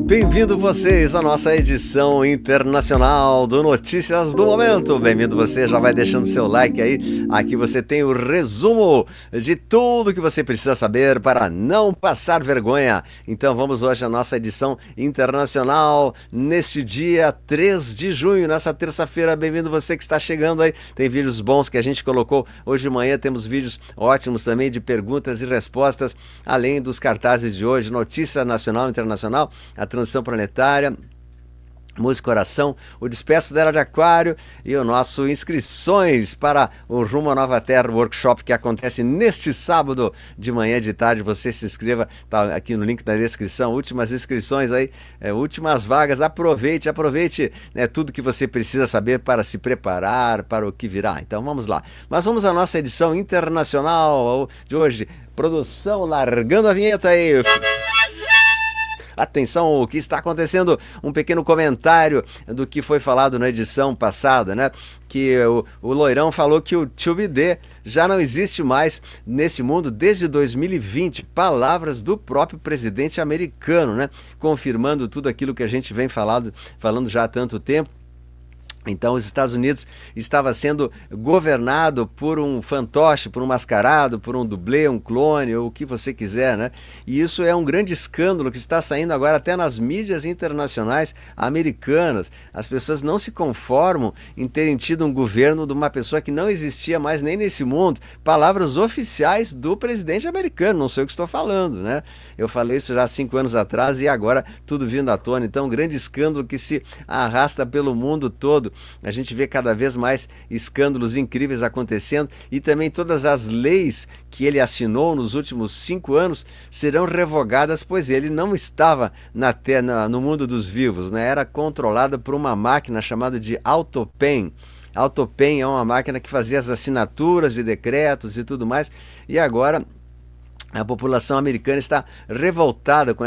Bem-vindo vocês à nossa edição internacional do Notícias do Momento. Bem-vindo você, já vai deixando seu like aí. Aqui você tem o resumo de tudo que você precisa saber para não passar vergonha. Então vamos hoje à nossa edição internacional neste dia 3 de junho, nessa terça-feira. Bem-vindo você que está chegando aí. Tem vídeos bons que a gente colocou hoje de manhã, temos vídeos ótimos também de perguntas e respostas, além dos cartazes de hoje, notícia nacional e internacional, a transição planetária, música oração, o disperso da Era de Aquário e o nosso inscrições para o Rumo à Nova Terra workshop que acontece neste sábado de manhã e de tarde. Você se inscreva, tá aqui no link da descrição, últimas inscrições aí, últimas vagas, aproveite, né, tudo que você precisa saber para se preparar para o que virá. Então vamos lá, mas vamos à nossa edição internacional de hoje. Produção, largando a vinheta aí. Atenção, o que está acontecendo? Um pequeno comentário do que foi falado na edição passada, né? Que o Loirão falou que o TubeD já não existe mais nesse mundo desde 2020. Palavras do próprio presidente americano, né? Confirmando tudo aquilo que a gente vem falando já há tanto tempo. Então os Estados Unidos estava sendo governado por um fantoche, por um mascarado, por um dublê, um clone, ou o que você quiser, né? E isso é um grande escândalo que está saindo agora até nas mídias internacionais americanas. As pessoas não se conformam em terem tido um governo de uma pessoa que não existia mais nem nesse mundo. Palavras oficiais do presidente americano, não sei o que estou falando, né? Eu falei isso já há 5 anos atrás e agora tudo vindo à tona. Então um grande escândalo que se arrasta pelo mundo todo. A gente vê cada vez mais escândalos incríveis acontecendo e também todas as leis que ele assinou nos últimos 5 anos serão revogadas, pois ele não estava no mundo dos vivos, né? Era controlada por uma máquina chamada de AutoPen. AutoPen é uma máquina que fazia as assinaturas de decretos e tudo mais, e agora a população americana está revoltada com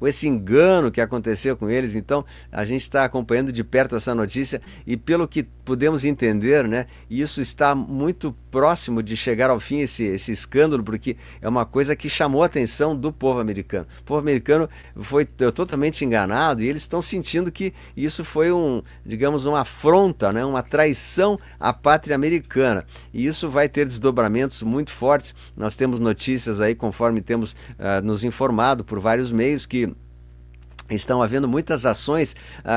esse engano que aconteceu com eles. Então a gente está acompanhando de perto essa notícia e pelo que podemos entender, né, isso está muito próximo de chegar ao fim, esse escândalo, porque é uma coisa que chamou a atenção do povo americano. O povo americano foi totalmente enganado e eles estão sentindo que isso foi digamos, uma afronta, né, uma traição à pátria americana. E isso vai ter desdobramentos muito fortes. Nós temos notícias aí, conforme temos nos informado por vários meios, que estão havendo muitas ações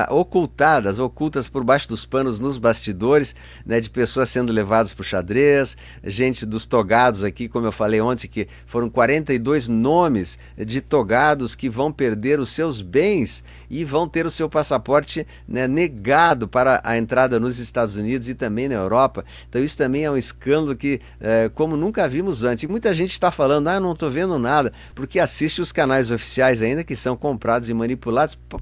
ocultas por baixo dos panos nos bastidores, né, de pessoas sendo levadas para o xadrez, gente dos togados aqui, como eu falei ontem, que foram 42 nomes de togados que vão perder os seus bens e vão ter o seu passaporte, né, negado para a entrada nos Estados Unidos e também na Europa. Então isso também é um escândalo que, como nunca vimos antes. E muita gente está falando, não estou vendo nada, porque assiste os canais oficiais ainda, que são comprados e manipulados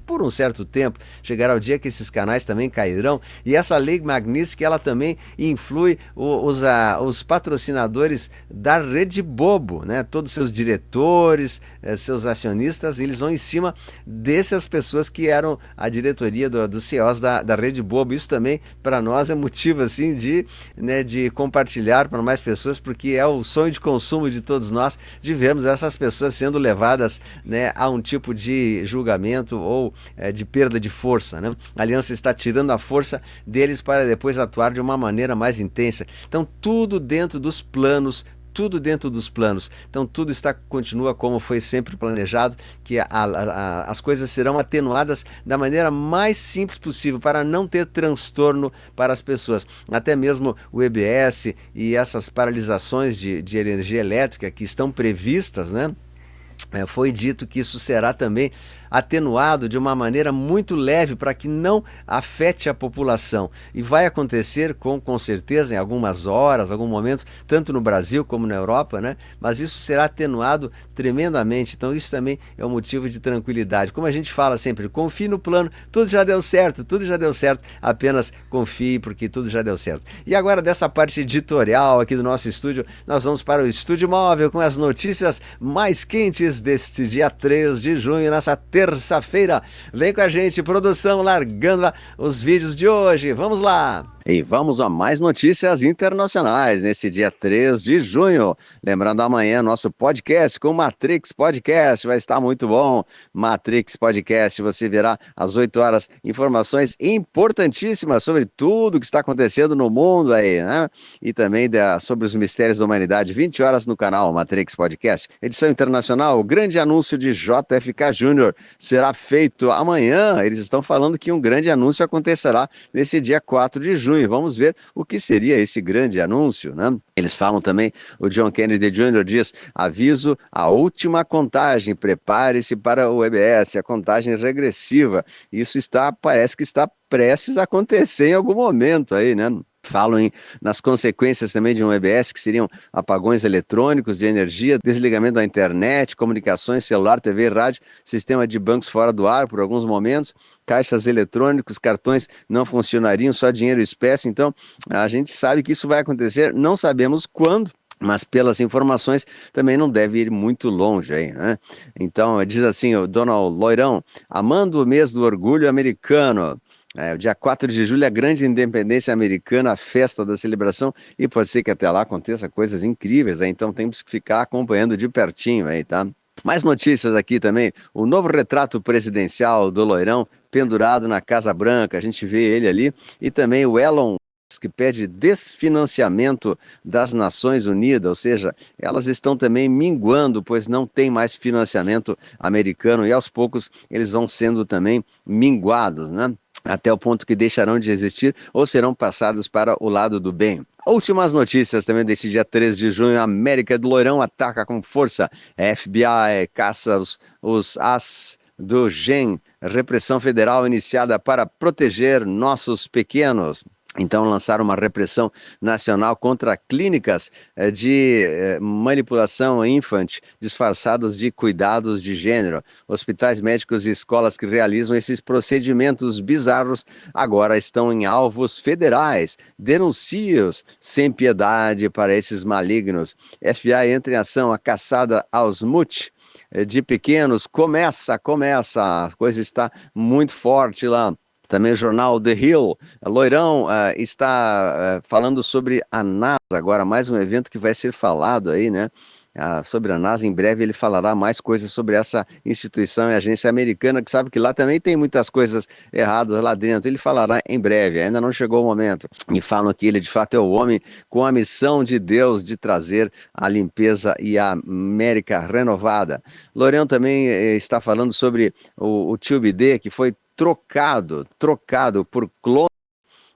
por um certo tempo. Chegará o dia que esses canais também cairão, e essa lei Magnitsky, ela também influi os patrocinadores da Rede Bobo, né? Todos seus diretores, seus acionistas, eles vão em cima dessas pessoas que eram a diretoria dos CEOs da Rede Bobo. Isso também para nós é motivo assim de compartilhar para mais pessoas, porque é o sonho de consumo de todos nós de vermos essas pessoas sendo levadas, né, a um tipo de julgamento ou de perda de força, né? A aliança está tirando a força deles para depois atuar de uma maneira mais intensa. Então tudo dentro dos planos. Então tudo continua como foi sempre planejado, que as coisas serão atenuadas da maneira mais simples possível para não ter transtorno para as pessoas. Até mesmo o EBS e essas paralisações de energia elétrica que estão previstas, né? Foi dito que isso será também atenuado de uma maneira muito leve para que não afete a população. E vai acontecer com certeza em algumas horas, algum momento, tanto no Brasil como na Europa, né? Mas isso será atenuado tremendamente. Então isso também é um motivo de tranquilidade. Como a gente fala sempre, confie no plano, tudo já deu certo, apenas confie porque tudo já deu certo. E agora dessa parte editorial aqui do nosso estúdio, nós vamos para o Estúdio Móvel com as notícias mais quentes deste dia 3 de junho, nessa terça-feira. Vem com a gente, produção, largando os vídeos de hoje. Vamos lá! E vamos a mais notícias internacionais nesse dia 3 de junho. Lembrando, amanhã nosso podcast com Matrix Podcast vai estar muito bom. Matrix Podcast, você verá às 8 horas informações importantíssimas sobre tudo que está acontecendo no mundo aí, né? E também sobre os mistérios da humanidade, 20 horas no canal Matrix Podcast. Edição internacional, o grande anúncio de JFK Jr. será feito amanhã. Eles estão falando que um grande anúncio acontecerá nesse dia 4 de junho. E vamos ver o que seria esse grande anúncio, né? Eles falam também, o John Kennedy Jr. diz, aviso, a última contagem, prepare-se para o EBS, a contagem regressiva. Isso parece que está prestes a acontecer em algum momento aí, né? Falam nas consequências também de um EBS, que seriam apagões eletrônicos de energia, desligamento da internet, comunicações, celular, TV, rádio, sistema de bancos fora do ar por alguns momentos, caixas eletrônicos, cartões não funcionariam, só dinheiro e espécie. Então, a gente sabe que isso vai acontecer, não sabemos quando, mas pelas informações também não deve ir muito longe aí, né? Então, diz assim o Donald Loirão, amando o mês do orgulho americano. O dia 4 de julho, a grande independência americana, a festa da celebração, e pode ser que até lá aconteça coisas incríveis, né? Então temos que ficar acompanhando de pertinho aí, tá? Mais notícias aqui também, o novo retrato presidencial do Loirão, pendurado na Casa Branca, a gente vê ele ali, e também o Elon que pede desfinanciamento das Nações Unidas, ou seja, elas estão também minguando, pois não tem mais financiamento americano, e aos poucos eles vão sendo também minguados, né? Até o ponto que deixarão de existir ou serão passados para o lado do bem. Últimas notícias também desse dia 3 de junho, a América do Loirão ataca com força, FBI caça os as do GEM, repressão federal iniciada para proteger nossos pequenos. Então lançaram uma repressão nacional contra clínicas de manipulação infante disfarçadas de cuidados de gênero. Hospitais médicos e escolas que realizam esses procedimentos bizarros agora estão em alvos federais. Denuncie-os sem piedade para esses malignos. FBI entra em ação, a caçada aos MUT de pequenos começa, a coisa está muito forte lá. Também o jornal The Hill, Loirão está falando sobre a NASA, agora mais um evento que vai ser falado aí, né? Sobre a NASA, em breve ele falará mais coisas sobre essa instituição e agência americana, que sabe que lá também tem muitas coisas erradas lá dentro, ele falará em breve, ainda não chegou o momento. E falam que ele de fato é o homem com a missão de Deus de trazer a limpeza e a América renovada. Loirão também está falando sobre o Tio Bidê, que foi trocado por clones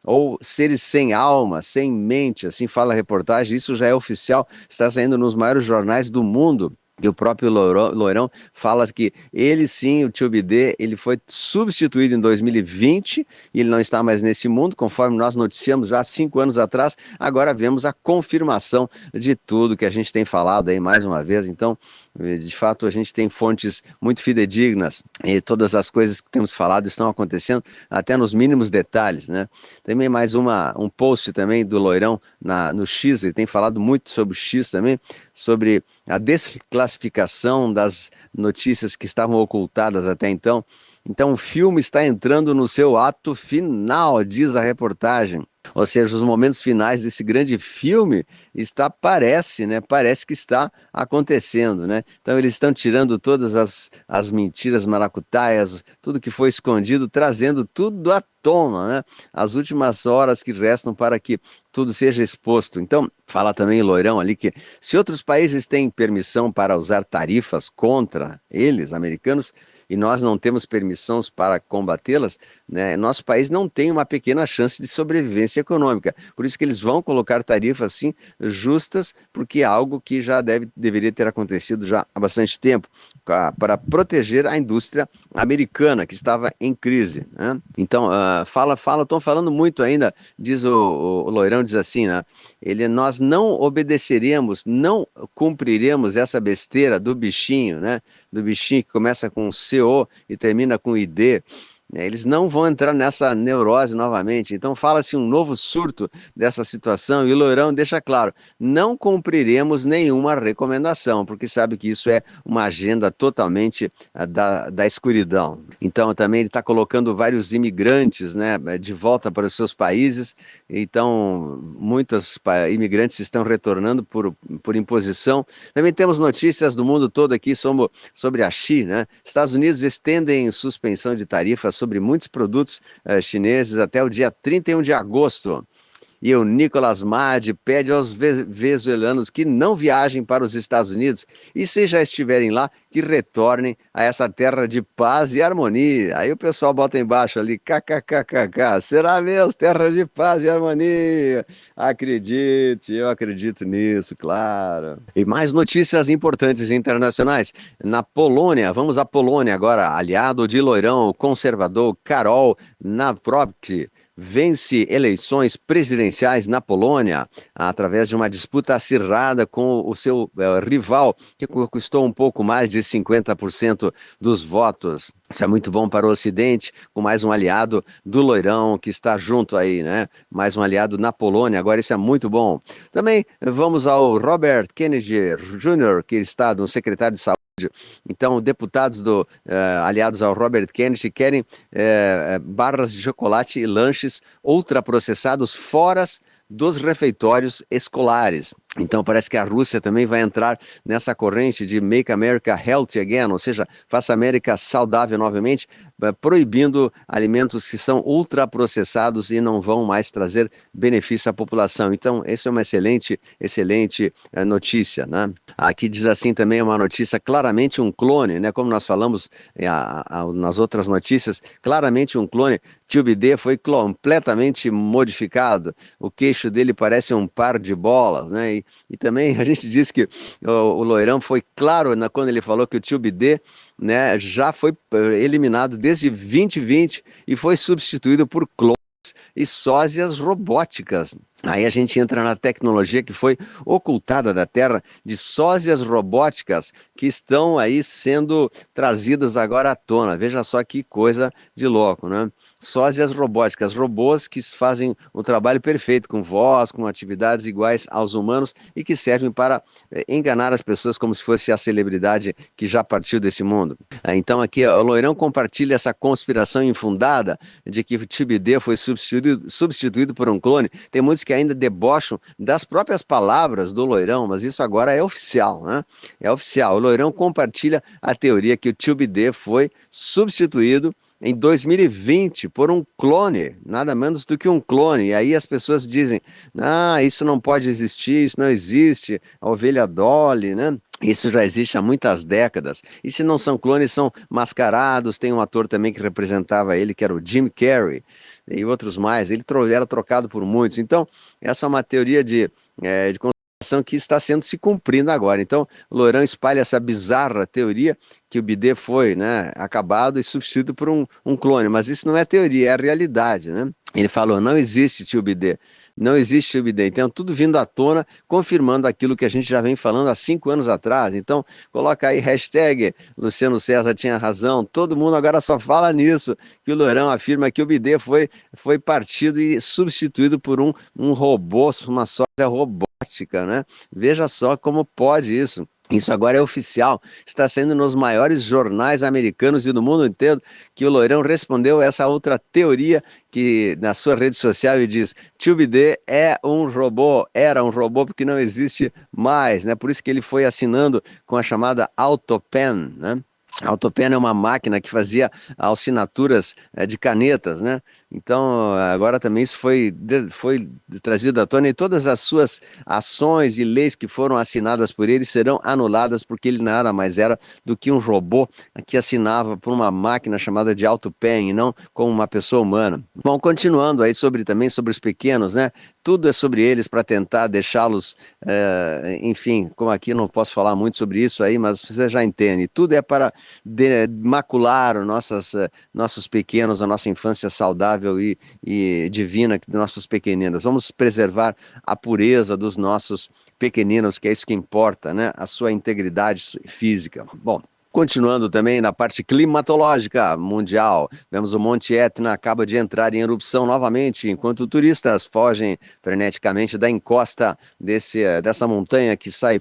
ou seres sem alma, sem mente, assim fala a reportagem, isso já é oficial, está saindo nos maiores jornais do mundo. E o próprio Loirão fala que ele sim, o Tio Bidê, ele foi substituído em 2020 e ele não está mais nesse mundo, conforme nós noticiamos já há 5 anos atrás. Agora vemos a confirmação de tudo que a gente tem falado aí mais uma vez. Então, de fato, a gente tem fontes muito fidedignas e todas as coisas que temos falado estão acontecendo até nos mínimos detalhes, né? Também mais um post também do Loirão no X, ele tem falado muito sobre o X também, sobre a desclassificação das notícias que estavam ocultadas até então. Então o filme está entrando no seu ato final, diz a reportagem. Ou seja, os momentos finais desse grande filme parece que está acontecendo, né? Então eles estão tirando todas as mentiras maracutaias, tudo que foi escondido, trazendo tudo à tona, né? As últimas horas que restam para que tudo seja exposto. Então, fala também o Loirão ali que se outros países têm permissão para usar tarifas contra eles, americanos, e nós não temos permissão para combatê-las, né, nosso país não tem uma pequena chance de sobrevivência econômica. Por isso que eles vão colocar tarifas assim justas, porque é algo que já deveria ter acontecido já há bastante tempo, para proteger a indústria americana que estava em crise, né? Então, estão falando muito ainda, diz o Loirão, diz assim, né? Nós não obedeceremos, não cumpriremos essa besteira do bichinho, né? Do bichinho que começa com CO e termina com ID. Eles não vão entrar nessa neurose novamente. Então fala-se um novo surto dessa situação e o Loirão deixa claro, não cumpriremos nenhuma recomendação, porque sabe que isso é uma agenda totalmente da escuridão. Então também ele está colocando vários imigrantes, né, de volta para os seus países. Então muitos imigrantes estão retornando por imposição. Também temos notícias do mundo todo aqui sobre a China, né? Estados Unidos estendem suspensão de tarifas sobre muitos produtos chineses até o dia 31 de agosto. E o Nicolas Madi pede aos venezuelanos que não viajem para os Estados Unidos e, se já estiverem lá, que retornem a essa terra de paz e harmonia. Aí o pessoal bota embaixo ali, kkkk, será mesmo terra de paz e harmonia? Acredite, eu acredito nisso, claro. E mais notícias importantes internacionais. Na Polônia, vamos à Polônia agora, aliado de Loirão, o conservador Karol Nawrocki vence eleições presidenciais na Polônia através de uma disputa acirrada com o seu rival, que conquistou um pouco mais de 50% dos votos. Isso é muito bom para o Ocidente, com mais um aliado do Loirão que está junto aí, né? Mais um aliado na Polônia, agora isso é muito bom. Também vamos ao Robert Kennedy Jr., que está no secretário de Saúde. Então, deputados aliados ao Robert Kennedy querem barras de chocolate e lanches ultraprocessados fora dos refeitórios escolares. Então parece que a Rússia também vai entrar nessa corrente de Make America Healthy Again, ou seja, faça a América saudável novamente, proibindo alimentos que são ultraprocessados e não vão mais trazer benefício à população. Então, essa é uma excelente notícia, né? Aqui diz assim também uma notícia, claramente um clone, né? Como nós falamos nas outras notícias, claramente um clone. Tio Bidê foi completamente modificado, o queixo dele parece um par de bolas, né? E também a gente diz que o Loirão foi claro quando ele falou que o Tio Bidê, né, já foi eliminado desde 2020 e foi substituído por clones e sósias robóticas. Aí a gente entra na tecnologia que foi ocultada da Terra, de sósias robóticas que estão aí sendo trazidas agora à tona. Veja só que coisa de louco, né? Sósias robóticas, robôs que fazem o trabalho perfeito, com voz, com atividades iguais aos humanos e que servem para enganar as pessoas como se fosse a celebridade que já partiu desse mundo. Então aqui o Loirão compartilha essa conspiração infundada de que o Tibidê foi substituído por um clone. Tem muitos que ainda debocham das próprias palavras do Loirão, mas isso agora é oficial, né? É oficial. O Loirão compartilha a teoria que o Tio Bidê foi substituído em 2020 por um clone, nada menos do que um clone. E aí as pessoas dizem, isso não pode existir, isso não existe, a ovelha Dolly, né? Isso já existe há muitas décadas. E se não são clones, são mascarados. Tem um ator também que representava ele, que era o Jim Carrey, e outros mais. Ele era trocado por muitos. Então, essa é uma teoria de conspiração que está sendo se cumprindo agora. Então, o Loirão espalha essa bizarra teoria que o Bidê foi, né, acabado e substituído por um clone. Mas isso não é teoria, é a realidade, né? Ele falou, não existe tio Bidê. Não existe tio Bidê. Então, tudo vindo à tona, confirmando aquilo que a gente já vem falando há 5 anos atrás. Então, coloca aí hashtag Luciano César tinha razão. Todo mundo agora só fala nisso, que o Loirão afirma que o Bidê foi partido e substituído por um robô, uma sósia robótica, né? Veja só como pode isso. Isso agora é oficial, está saindo nos maiores jornais americanos e do mundo inteiro que o Loirão respondeu essa outra teoria que na sua rede social ele diz, Tio Bidê era um robô porque não existe mais, né? Por isso que ele foi assinando com a chamada AutoPen, né? A AutoPen é uma máquina que fazia assinaturas de canetas, né? Então, agora também isso foi trazido à tona e todas as suas ações e leis que foram assinadas por ele serão anuladas porque ele nada mais era do que um robô que assinava por uma máquina chamada de AutoPen e não como uma pessoa humana. Bom, continuando aí também sobre os pequenos, né? Tudo é sobre eles para tentar deixá-los, enfim, como aqui não posso falar muito sobre isso aí, mas você já entende. Tudo é para macular nossos pequenos, a nossa infância saudável e divina dos nossos pequeninos. Vamos preservar a pureza dos nossos pequeninos, que é isso que importa, né? A sua integridade física. Bom, Continuando também na parte climatológica mundial, vemos o Monte Etna acaba de entrar em erupção novamente, enquanto turistas fogem freneticamente da encosta dessa montanha que sai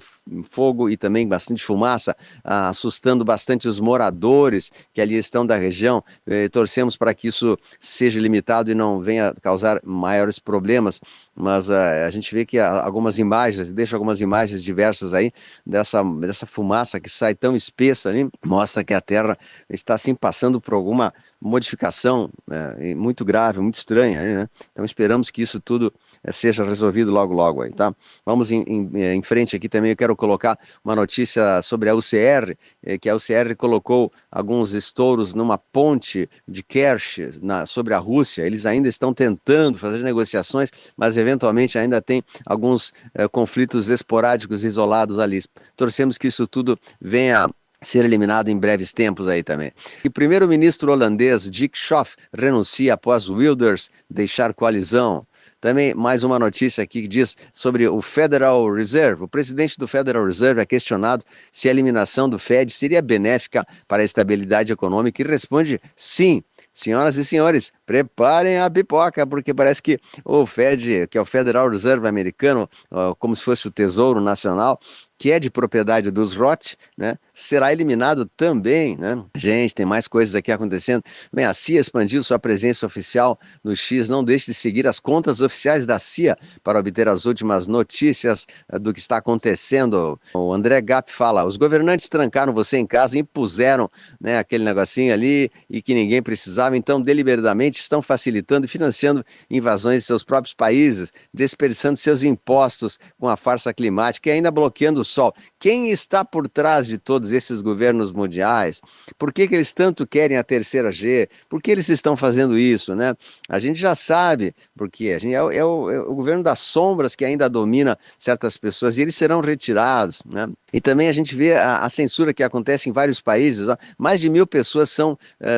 fogo e também bastante fumaça, assustando bastante os moradores que ali estão da região. Torcemos para que isso seja limitado e não venha causar maiores problemas, mas a gente vê que algumas imagens, deixa algumas imagens diversas aí dessa fumaça que sai tão espessa ali, mostra que a Terra está assim passando por alguma modificação, né, muito grave, muito estranha, né? Então esperamos que isso tudo seja resolvido logo logo aí, tá? Vamos em frente aqui também. Eu quero colocar uma notícia sobre a UCR, que a UCR colocou alguns estouros numa ponte de Kerch sobre a Rússia. Eles ainda estão tentando fazer negociações, mas eventualmente ainda tem alguns conflitos esporádicos isolados ali. Torcemos que isso tudo venha ser eliminado em breves tempos aí também. E primeiro-ministro holandês Dick Schoof renuncia após Wilders deixar coalizão. Também mais uma notícia aqui que diz sobre o Federal Reserve. O presidente do Federal Reserve é questionado se a eliminação do Fed seria benéfica para a estabilidade econômica e responde sim. Senhoras e senhores, preparem a pipoca, porque parece que o Fed, que é o Federal Reserve americano, como se fosse o Tesouro Nacional, que é de propriedade dos Roth, né, será eliminado também, né? Gente, tem mais coisas aqui acontecendo. Bem, a CIA expandiu sua presença oficial no X. Não deixe de seguir as contas oficiais da CIA para obter as últimas notícias do que está acontecendo. O André Gap fala, os governantes trancaram você em casa e impuseram, né, aquele negocinho ali e que ninguém precisava, então deliberadamente estão facilitando e financiando invasões de seus próprios países, desperdiçando seus impostos com a farsa climática e ainda bloqueando o sol. Quem está por trás de todos esses governos mundiais? Por que eles tanto querem a terceira G? Por que eles estão fazendo isso, né? A gente já sabe, porque a gente é o governo das sombras que ainda domina certas pessoas e eles serão retirados, né? E também a gente vê a censura que acontece em vários países. Ó. Mais de 1.000 pessoas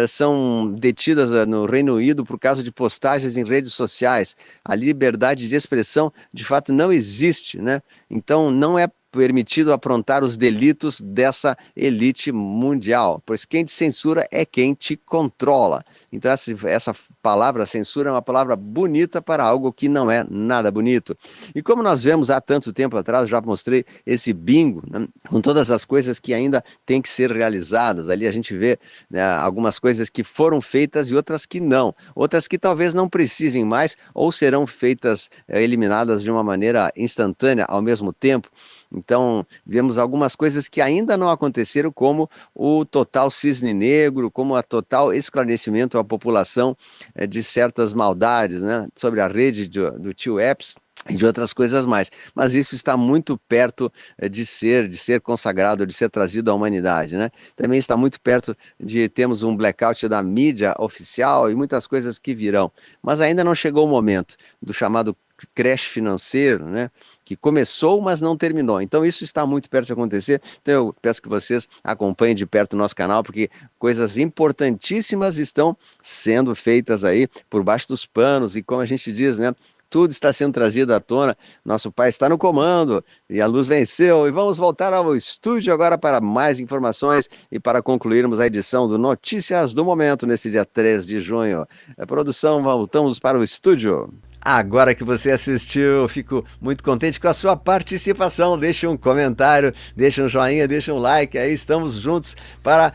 são detidas no Reino Unido por causa de postagens em redes sociais. A liberdade de expressão, de fato, não existe, né? Então, não é permitido aprontar os delitos dessa elite mundial, pois quem te censura é quem te controla. Então essa palavra censura é uma palavra bonita para algo que não é nada bonito. E como nós vemos há tanto tempo atrás, já mostrei esse bingo, né, com todas as coisas que ainda têm que ser realizadas. Ali a gente vê, né, algumas coisas que foram feitas e outras que não. Outras que talvez não precisem mais ou serão feitas, eliminadas de uma maneira instantânea ao mesmo tempo. Então, vemos algumas coisas que ainda não aconteceram, como o total cisne negro, como o total esclarecimento à população de certas maldades, né, sobre a rede do tio Epps e de outras coisas mais. Mas isso está muito perto de ser consagrado, de ser trazido à humanidade, né? Também está muito perto de termos um blackout da mídia oficial e muitas coisas que virão. Mas ainda não chegou o momento do chamado crash financeiro, né, que começou, mas não terminou. Então isso está muito perto de acontecer. Então eu peço que vocês acompanhem de perto o nosso canal, porque coisas importantíssimas estão sendo feitas aí por baixo dos panos e, como a gente diz, né, tudo está sendo trazido à tona, nosso pai está no comando e a luz venceu. E vamos voltar ao estúdio agora para mais informações e para concluirmos a edição do Notícias do Momento nesse dia 3 de junho. A produção, voltamos para o estúdio. Agora que você assistiu, eu fico muito contente com a sua participação. Deixa um comentário, deixa um joinha, deixa um like. Aí estamos juntos para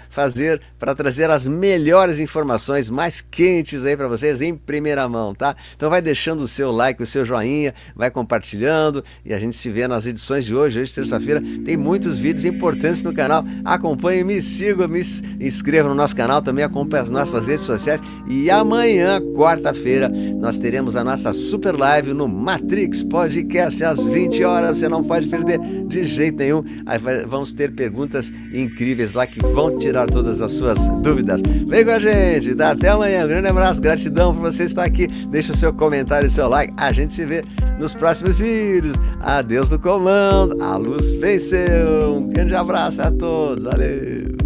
trazer as melhores informações mais quentes aí para vocês em primeira mão, tá? Então vai deixando o seu like, o seu joinha, vai compartilhando e a gente se vê nas edições de hoje. Hoje, terça-feira, tem muitos vídeos importantes no canal. Acompanhe, me siga, me inscreva no nosso canal, também acompanhe as nossas redes sociais. E amanhã, quarta-feira, nós teremos a nossa super live no Matrix Podcast às 20 horas, você não pode perder de jeito nenhum. Aí vamos ter perguntas incríveis lá que vão tirar todas as suas dúvidas. Vem com a gente, tá? Até amanhã, um grande abraço, gratidão por você estar aqui, deixa o seu comentário e seu like, a gente se vê nos próximos vídeos. Adeus no comando, a luz venceu, um grande abraço a todos, valeu!